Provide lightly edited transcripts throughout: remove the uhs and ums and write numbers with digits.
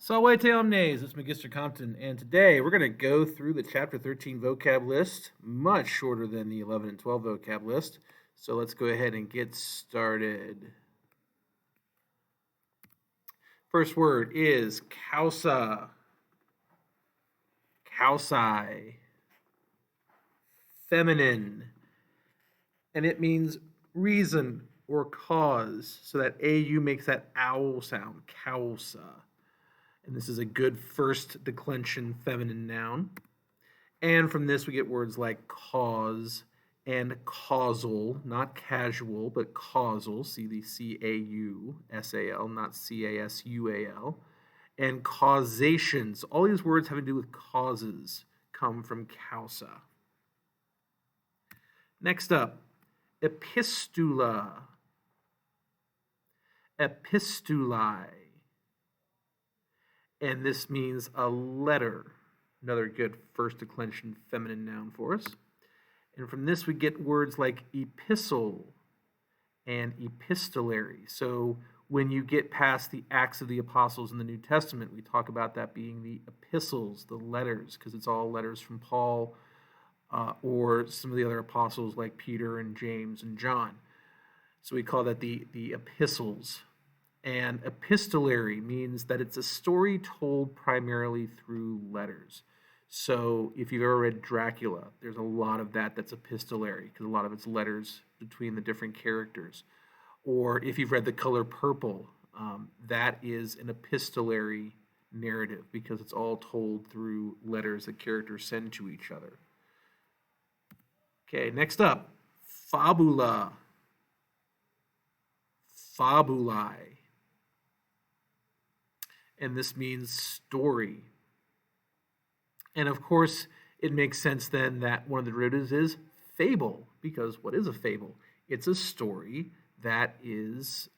Salve omnes, it's Magister Compton, and today we're going to go through the Chapter 13 vocab list, much shorter than the 11 and 12 vocab list. So let's go ahead and get started. First word is causa, causi, feminine, and it means reason or cause. So that AU makes that owl sound, causa. And this is a good first declension feminine noun. And from this, we get words like cause and causal, not casual, but causal. See the C-A-U-S-A-L, not C-A-S-U-A-L. And causations. All these words having to do with causes come from causa. Next up, epistula, epistulae. And this means a letter. Another good first declension feminine noun for us. And from this we get words like epistle and epistolary. So when you get past the Acts of the Apostles in the New Testament, we talk about that being the epistles, the letters, because it's all letters from Paul or some of the other apostles like Peter and James and John. So we call that the epistles. And epistolary means that it's a story told primarily through letters. So if you've ever read Dracula, there's a lot of that that's epistolary because a lot of it's letters between the different characters. Or if you've read The Color Purple, that is an epistolary narrative because it's all told through letters that characters send to each other. Okay, next up, fabula, fabulae. And this means story. And of course, it makes sense then that one of the derivatives is fable, because what is a fable? It's a story that is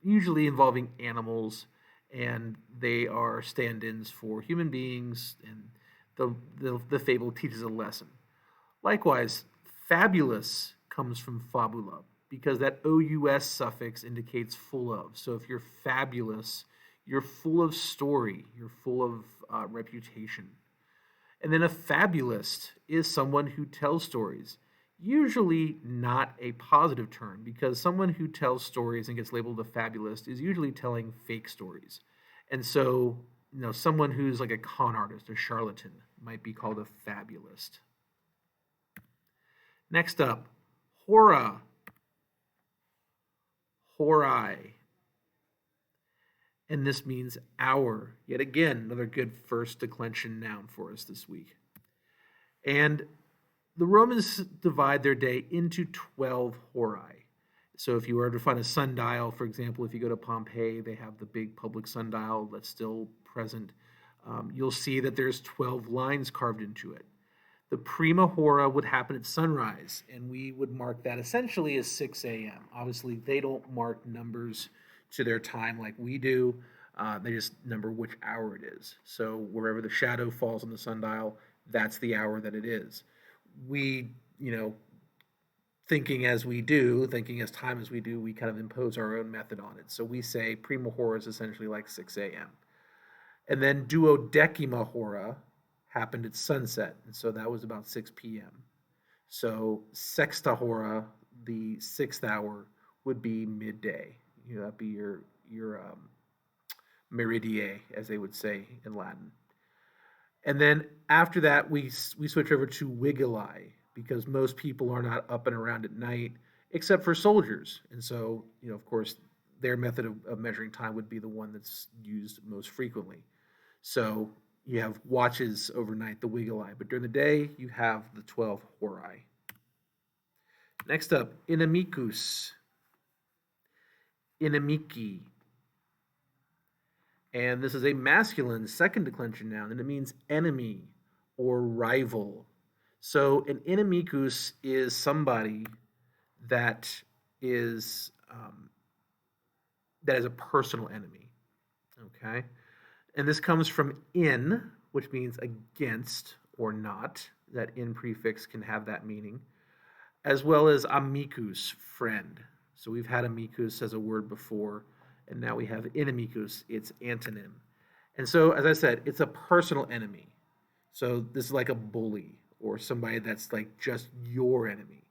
usually involving animals, and they are stand-ins for human beings, and the fable teaches a lesson. Likewise, fabulous comes from fabula, because that OUS suffix indicates full of. So if you're fabulous, you're full of story, you're full of reputation. And then a fabulist is someone who tells stories, usually not a positive term, because someone who tells stories and gets labeled a fabulist is usually telling fake stories. And so, someone who's like a con artist, a charlatan, might be called a fabulist. Next up, hora, horai. And this means hour. Yet again, another good first declension noun for us this week. And the Romans divide their day into 12 horai. So if you were to find a sundial, for example, if you go to Pompeii, they have the big public sundial that's still present. You'll see that there's 12 lines carved into it. The prima hora would happen at sunrise, and we would mark that essentially as 6 a.m. Obviously, they don't mark numbers to their time like we do. They just number which hour it is. So wherever the shadow falls on the sundial, that's the hour that it is. We, thinking as time as we do, we kind of impose our own method on it. So we say prima hora is essentially like 6 a.m. And then duodecima hora happened at sunset, and so that was about 6 p.m. So sexta hora, the sixth hour, would be midday. That'd be your meridie, as they would say in Latin. And then after that, we switch over to wigili, because most people are not up and around at night, except for soldiers. And so, of course, their method of measuring time would be the one that's used most frequently. So you have watches overnight, the wigili, but during the day, you have the 12 horai. Next up, inimicus, inimici. And this is a masculine second declension noun, and it means enemy or rival. So an inimicus is somebody that is a personal enemy. Okay, and this comes from in, which means against or not. That in prefix can have that meaning, as well as amicus, friend. So we've had amicus as a word before, and now we have inimicus, its antonym. And so, as I said, it's a personal enemy. So this is like a bully or somebody that's like just your enemy.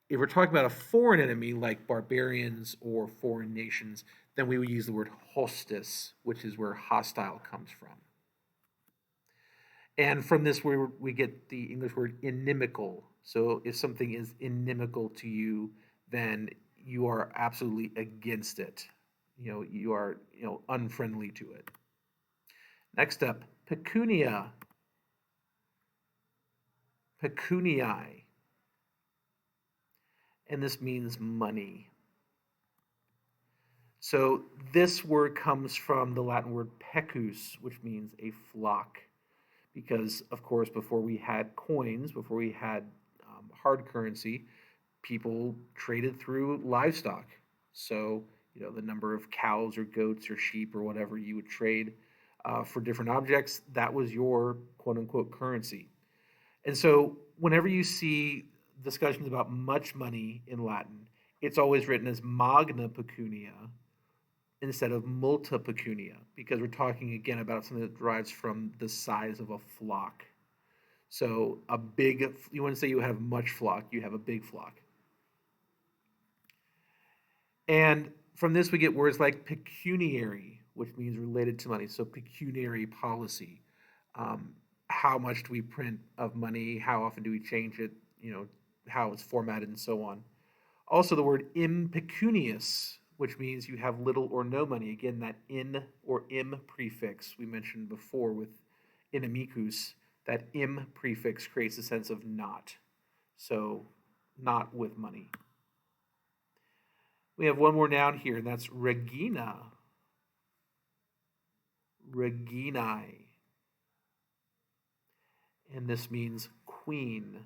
If we're talking about a foreign enemy like barbarians or foreign nations, then we would use the word hostis, which is where hostile comes from. And from this, we get the English word inimical. So if something is inimical to you, then you are absolutely against it. You are unfriendly to it. Next up, pecunia. Pecuniae. And this means money. So this word comes from the Latin word pecus, which means a flock. Because, of course, before we had coins, before we had hard currency, people traded through livestock. So, the number of cows or goats or sheep or whatever you would trade for different objects, that was your quote unquote currency. And so, whenever you see discussions about much money in Latin, it's always written as magna pecunia instead of multa pecunia, because we're talking again about something that derives from the size of a flock. So you want to say you have much flock, you have a big flock. And from this we get words like pecuniary, which means related to money. So pecuniary policy. How much do we print of money? How often do we change it? How it's formatted and so on. Also the word impecunious, which means you have little or no money. Again, that in or im prefix we mentioned before with inimicus, that im prefix creates a sense of not. So not with money. We have one more noun here, and that's regina. Reginae. And this means queen.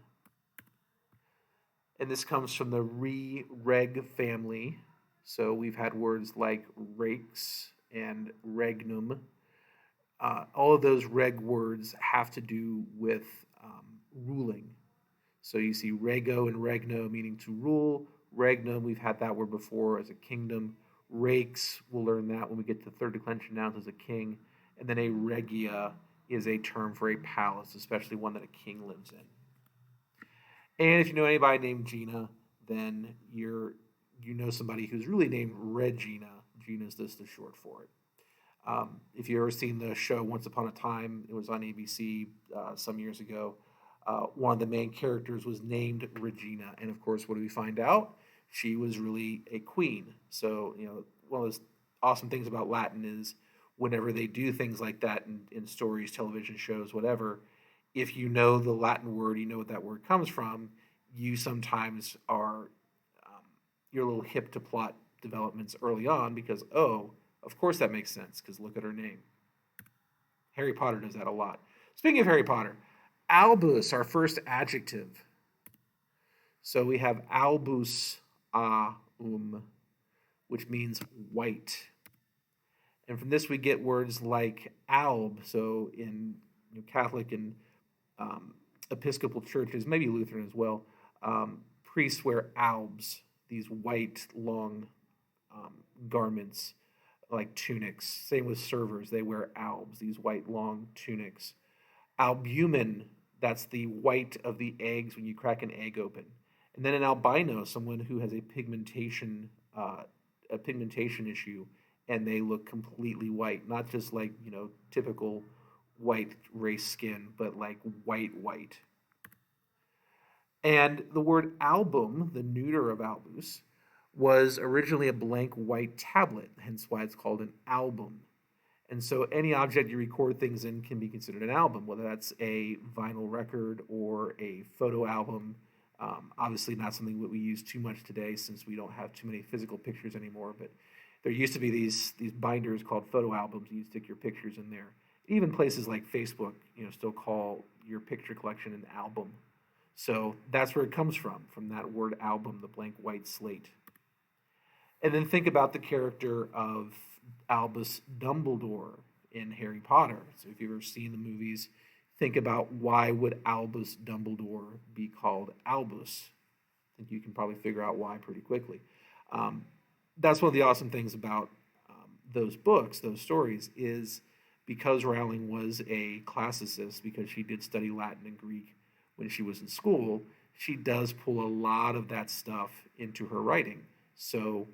And this comes from the reg family. So we've had words like rex and regnum. All of those reg words have to do with ruling. So you see rego and regno meaning to rule. Regnum, we've had that word before as a kingdom. Rex, we'll learn that when we get to third declension nouns as a king. And then a regia is a term for a palace, especially one that a king lives in. And if you know anybody named Gina, then you know somebody who's really named Regina. Gina is just the short for it. If you've ever seen the show Once Upon a Time, it was on ABC some years ago. One of the main characters was named Regina. And of course, what do we find out? She was really a queen. So, one of those awesome things about Latin is whenever they do things like that in stories, television shows, whatever, if you know the Latin word, you know what that word comes from, you sometimes are, you're a little hip to plot developments early on because, oh, of course that makes sense because look at her name. Harry Potter does that a lot. Speaking of Harry Potter, albus, our first adjective. So we have albus which means white. And from this we get words like alb. So in Catholic and Episcopal churches, maybe Lutheran as well, priests wear albs, these white long garments like tunics. Same with servers, they wear albs, these white long tunics. Albumin, that's the white of the eggs when you crack an egg open. And then an albino, someone who has a pigmentation issue, and they look completely white, not just like typical white race skin, but like white. And the word album, the neuter of albus, was originally a blank white tablet, hence why it's called an album. And so any object you record things in can be considered an album, whether that's a vinyl record or a photo album. Obviously not something that we use too much today since we don't have too many physical pictures anymore, but there used to be these binders called photo albums. You stick your pictures in there. Even places like Facebook, still call your picture collection an album. So that's where it comes from that word album, the blank white slate. And then think about the character of Albus Dumbledore in Harry Potter. So if you've ever seen the movies, think about why would Albus Dumbledore be called Albus. I think you can probably figure out why pretty quickly. That's one of the awesome things about those books, those stories, is because Rowling was a classicist, because she did study Latin and Greek when she was in school, she does pull a lot of that stuff into her writing. So,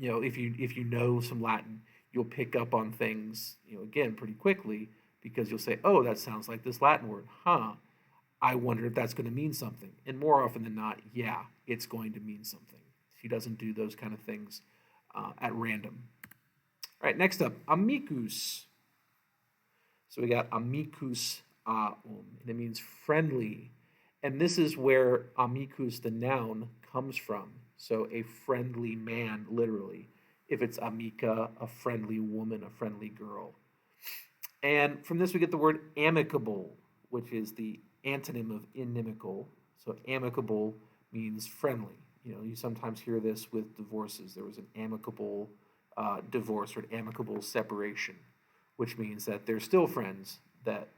if you know some Latin, you'll pick up on things, again, pretty quickly because you'll say, "Oh, that sounds like this Latin word, huh? I wonder if that's going to mean something." And more often than not, yeah, it's going to mean something. She doesn't do those kind of things at random. All right, next up, amicus. So we got amicus and it means friendly. And this is where amicus, the noun, comes from. So a friendly man, literally. If it's amica, a friendly woman, a friendly girl. And from this we get the word amicable, which is the antonym of inimical. So amicable means friendly. You sometimes hear this with divorces. There was an amicable divorce or an amicable separation, which means that they're still friends, that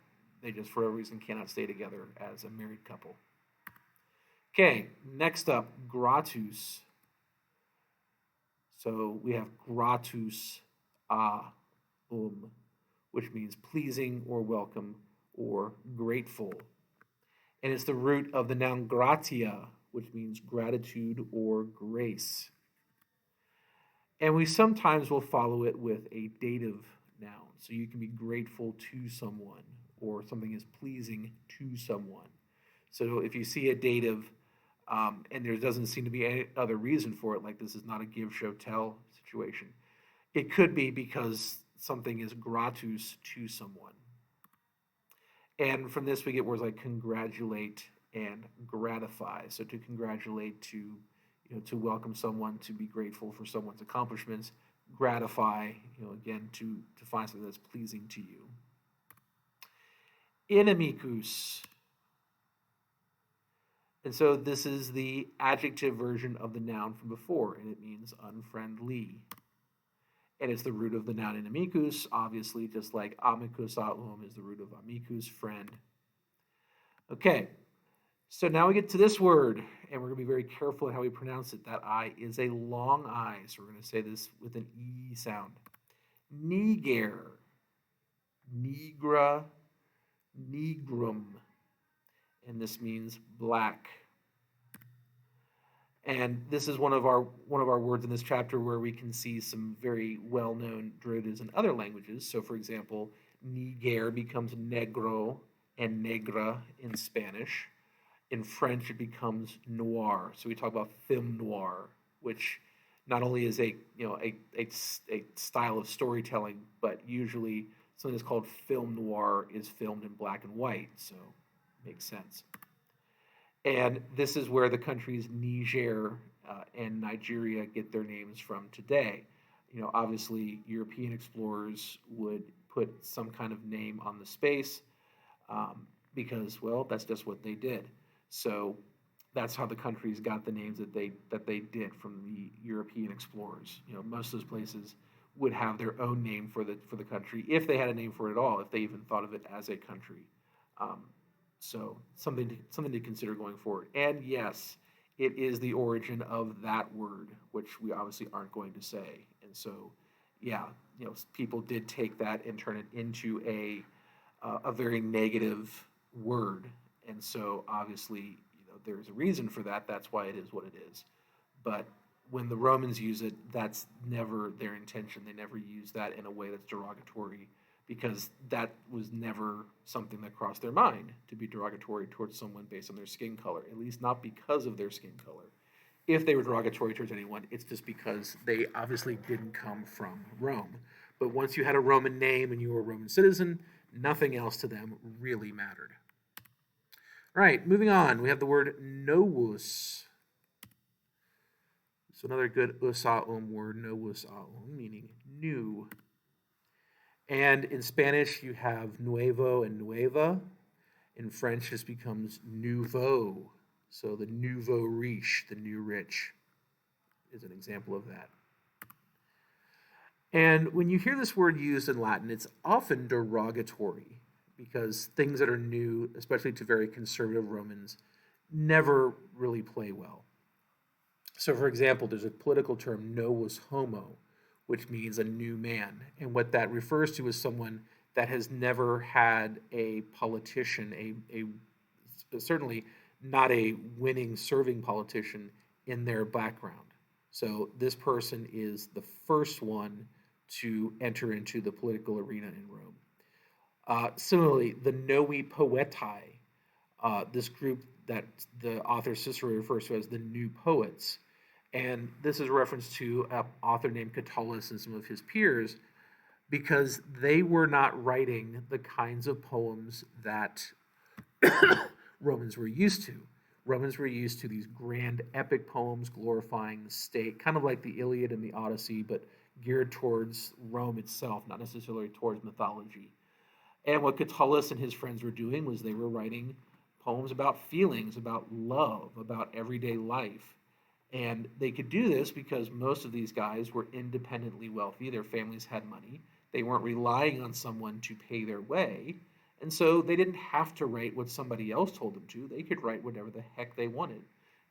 they just for a reason cannot stay together as a married couple. Okay, next up, gratus. So we have gratus which means pleasing or welcome or grateful. And it's the root of the noun gratia, which means gratitude or grace. And we sometimes will follow it with a dative noun. So you can be grateful to someone, or something is pleasing to someone. So if you see a dative and there doesn't seem to be any other reason for it, like this is not a give, show, tell situation, it could be because something is gratus to someone. And from this we get words like congratulate and gratify. So to congratulate, to welcome someone, to be grateful for someone's accomplishments. Gratify, again, to find something that's pleasing to you. Inimicus. And so this is the adjective version of the noun from before, and it means unfriendly. And it's the root of the noun inimicus, obviously, just like amicus aum is the root of amicus, friend. Okay, so now we get to this word, and we're going to be very careful in how we pronounce it. That I is a long I, so we're going to say this with an E sound. Niger, nigra, nigrum, and this means black. And this is one of our words in this chapter where we can see some very well-known derivatives in other languages. So, for example, niger becomes negro and negra in Spanish. In French, it becomes noir. So we talk about film noir, which not only is a style of storytelling, but usually something that's called film noir is filmed in black and white. So it makes sense. And this is where the countries Niger and Nigeria get their names from today. Obviously, European explorers would put some kind of name on the space because, well, that's just what they did. So that's how the countries got the names that they did from the European explorers. Most of those places would have their own name for the country, if they had a name for it at all, if they even thought of it as a country. So something to consider going forward. And yes, it is the origin of that word, which we obviously aren't going to say. And so, yeah, people did take that and turn it into a very negative word. And so obviously, there's a reason for that. That's why it is what it is. But when the Romans use it, that's never their intention. They never use that in a way that's derogatory, because that was never something that crossed their mind to be derogatory towards someone based on their skin color, at least not because of their skin color. If they were derogatory towards anyone, it's just because they obviously didn't come from Rome. But once you had a Roman name and you were a Roman citizen, nothing else to them really mattered. All right, moving on, we have the word novus. So another good usaum word, novus aum, meaning new. And in Spanish, you have nuevo and nueva. In French, this becomes nouveau. So the nouveau riche, the new rich, is an example of that. And when you hear this word used in Latin, it's often derogatory, because things that are new, especially to very conservative Romans, never really play well. So, for example, there's a political term, novus homo, which means a new man. And what that refers to is someone that has never had a politician, certainly not a winning, serving politician in their background. So this person is the first one to enter into the political arena in Rome. Similarly, the Novi Poetae, this group that the author Cicero refers to as the New Poets, and this is a reference to an author named Catullus and some of his peers, because they were not writing the kinds of poems that Romans were used to. Romans were used to these grand epic poems glorifying the state, kind of like the Iliad and the Odyssey, but geared towards Rome itself, not necessarily towards mythology. And what Catullus and his friends were doing was they were writing poems about feelings, about love, about everyday life. And they could do this because most of these guys were independently wealthy. Their families had money. They weren't relying on someone to pay their way. And so they didn't have to write what somebody else told them to. They could write whatever the heck they wanted.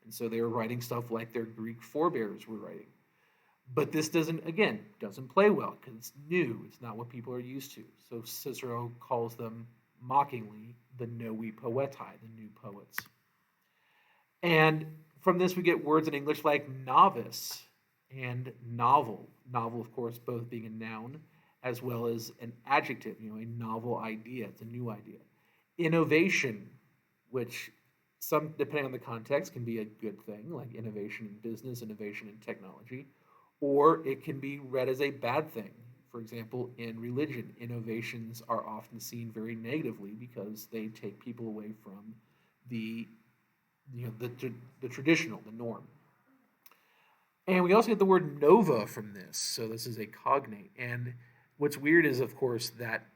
And so they were writing stuff like their Greek forebears were writing. But this doesn't play well because it's new. It's not what people are used to. So Cicero calls them mockingly the Novi Poetae, the new poets. And from this we get words in English like novice and novel. Novel, of course, both being a noun as well as an adjective, a novel idea. It's a new idea. Innovation, which depending on the context, can be a good thing, like innovation in business, innovation in technology, or it can be read as a bad thing. For example, in religion, innovations are often seen very negatively because they take people away from the traditional, the norm. And we also get the word nova from this. So this is a cognate. And what's weird is, of course, that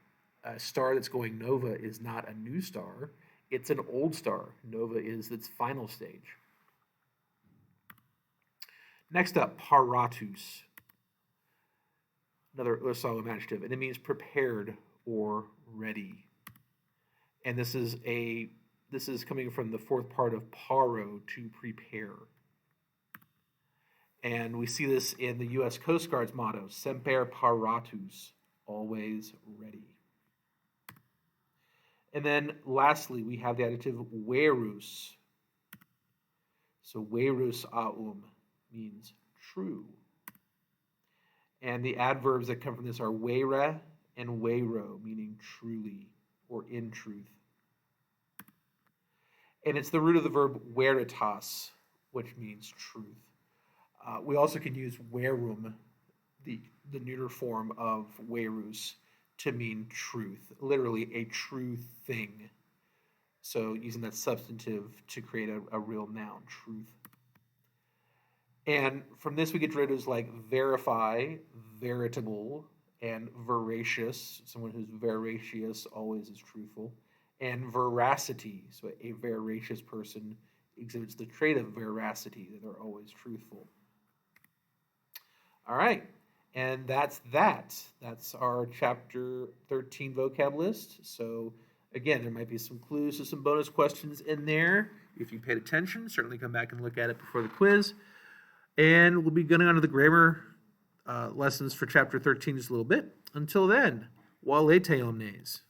a star that's going nova is not a new star. It's an old star. Nova is its final stage. Next up, paratus. Another Aristotle adjective, and it means prepared or ready. And this is coming from the fourth part of paro, to prepare. And we see this in the U.S. Coast Guard's motto, semper paratus, always ready. And then lastly, we have the adjective verus. So verus aum means true. And the adverbs that come from this are vera and vero, meaning truly or in truth. And it's the root of the verb veritas, which means truth. We also can use verum, the neuter form of verus, to mean truth, literally a true thing. So using that substantive to create a real noun, truth. And from this we get derivatives like verify, veritable, and veracious. Someone who's veracious always is truthful. And veracity. So a veracious person exhibits the trait of veracity, that they're always truthful. All right. And that's that. That's our chapter 13 vocab list. So again, there might be some clues to some bonus questions in there. If you paid attention, certainly come back and look at it before the quiz. And we'll be going on to the grammar lessons for chapter 13 just a little bit. Until then, valete omnes.